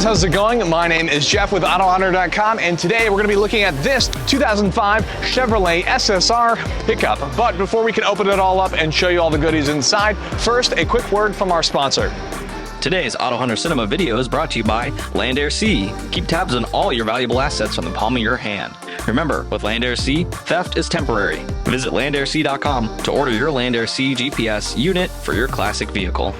guys, how's it going? My name is Jeff with AutoHunter.com, and today we're going to be looking at this 2005 Chevrolet SSR pickup. But before we can open it all up and show you all the goodies inside, first, a quick word from our sponsor. Today's AutoHunter Cinema video is brought to you by Land Air Sea. Keep tabs on all your valuable assets from the palm of your hand. Remember, with Land Air Sea, theft is temporary. Visit landairsea.com to order your Land Air Sea GPS unit for your classic vehicle.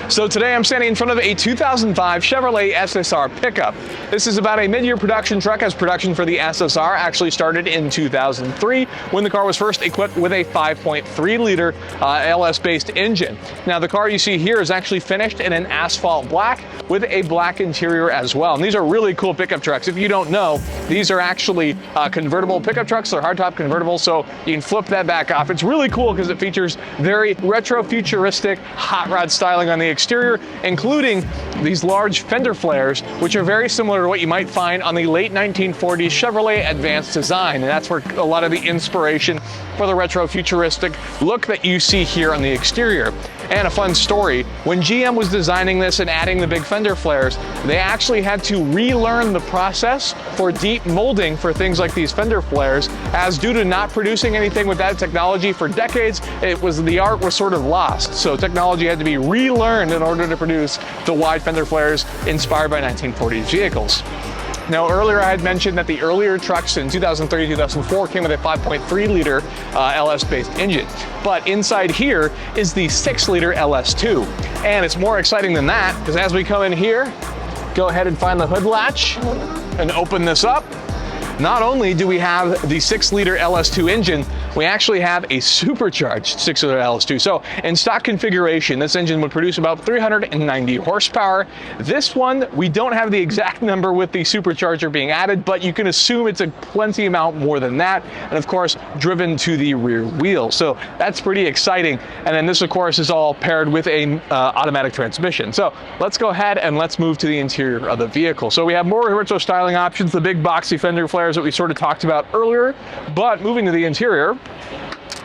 So today I'm standing in front of a 2005 Chevrolet SSR pickup. This is about a mid-year production truck, as production for the SSR actually started in 2003 when the car was first equipped with a 5.3-liter LS-based engine. Now the car you see here is actually finished in an asphalt black with a black interior as well. And these are really cool pickup trucks. If you don't know, these are actually convertible pickup trucks. They're hardtop convertible, so you can flip that back off. It's really cool because it features very retro-futuristic hot rod styling on the exterior, including these large fender flares, which are very similar to what you might find on the late 1940s Chevrolet Advanced design. And that's where a lot of the inspiration for the retro-futuristic look that you see here on the exterior. And a fun story, when GM was designing this and adding the big fender flares, they actually had to relearn the process for deep molding for things like these fender flares, as due to not producing anything with that technology for decades, the art was sort of lost. So technology had to be relearned in order to produce the wide fender flares inspired by 1940s vehicles. Now, earlier I had mentioned that the earlier trucks in 2003, 2004 came with a 5.3-liter LS-based engine. But inside here is the 6-liter LS2. And it's more exciting than that, because as we come in here, go ahead and find the hood latch and open this up. Not only do we have the 6-liter LS2 engine, we actually have a supercharged 6-liter LS2. So in stock configuration, this engine would produce about 390 horsepower. This one, we don't have the exact number with the supercharger being added, but you can assume it's a plenty amount more than that. And of course, driven to the rear wheel. So that's pretty exciting. And then this, of course, is all paired with a automatic transmission. So let's go ahead and let's move to the interior of the vehicle. So we have more retro styling options, the big boxy fender flares that we sort of talked about earlier. But moving to the interior,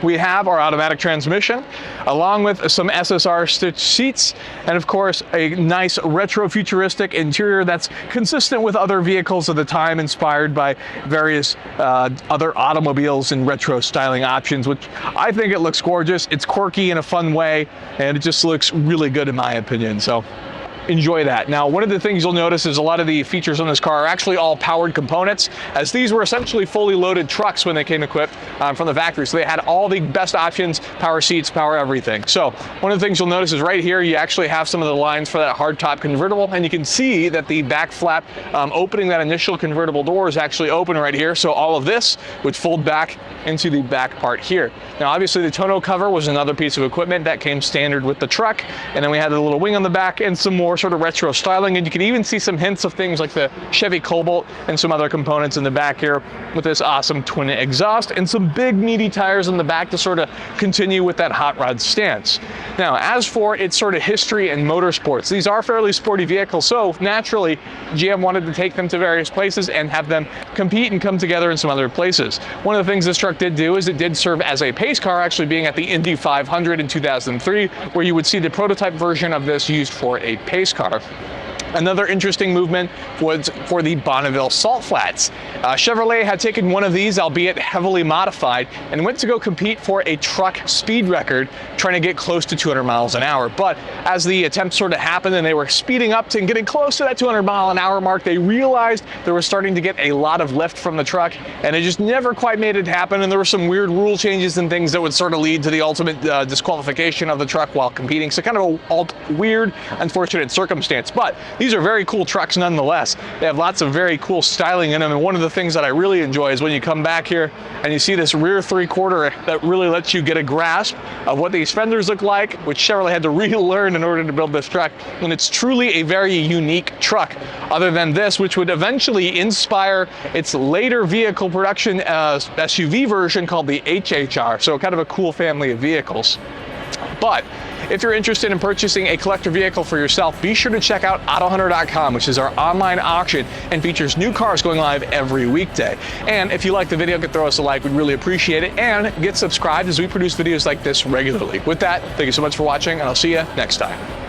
we have our automatic transmission, along with some SSR stitched seats, and of course a nice retro-futuristic interior that's consistent with other vehicles of the time, inspired by various other automobiles and retro styling options, which I think it looks gorgeous. It's quirky in a fun way, and it just looks really good in my opinion. So enjoy that. Now, one of the things you'll notice is a lot of the features on this car are actually all powered components, as these were essentially fully loaded trucks when they came equipped from the factory. So they had all the best options, power seats, power everything. So one of the things you'll notice is right here, you actually have some of the lines for that hardtop convertible, and you can see that the back flap opening that initial convertible door is actually open right here. So all of this would fold back into the back part here. Now, obviously the tonneau cover was another piece of equipment that came standard with the truck, and then we had a little wing on the back and some more sort of retro styling, and you can even see some hints of things like the Chevy Cobalt and some other components in the back here with this awesome twin exhaust and some big meaty tires in the back to sort of continue with that hot rod stance. Now, as for its sort of history and motorsports, these are fairly sporty vehicles, so naturally GM wanted to take them to various places and have them compete and come together in some other places. One of the things this truck did do is it did serve as a pace car, actually being at the Indy 500 in 2003, where you would see the prototype version of this used for a pace car. Another interesting movement was for the Bonneville Salt Flats. Chevrolet had taken one of these, albeit heavily modified, and went to go compete for a truck speed record, trying to get close to 200 miles an hour. But as the attempt sort of happened and they were speeding up to and getting close to that 200 mile an hour mark, they realized they were starting to get a lot of lift from the truck, and it just never quite made it happen. And there were some weird rule changes and things that would sort of lead to the ultimate disqualification of the truck while competing. So kind of a weird, unfortunate circumstance. But these are very cool trucks nonetheless. They have lots of very cool styling in them, and one of the things that I really enjoy is when you come back here and you see this rear 3/4 that really lets you get a grasp of what these fenders look like, which Chevrolet had to relearn in order to build this truck. And it's truly a very unique truck, other than this, which would eventually inspire its later vehicle production SUV version called the HHR. So kind of a cool family of vehicles. But if you're interested in purchasing a collector vehicle for yourself, be sure to check out AutoHunter.com, which is our online auction and features new cars going live every weekday. And if you like the video, throw us a like. We'd really appreciate it. And get subscribed, as we produce videos like this regularly. With that, thank you so much for watching, and I'll see you next time.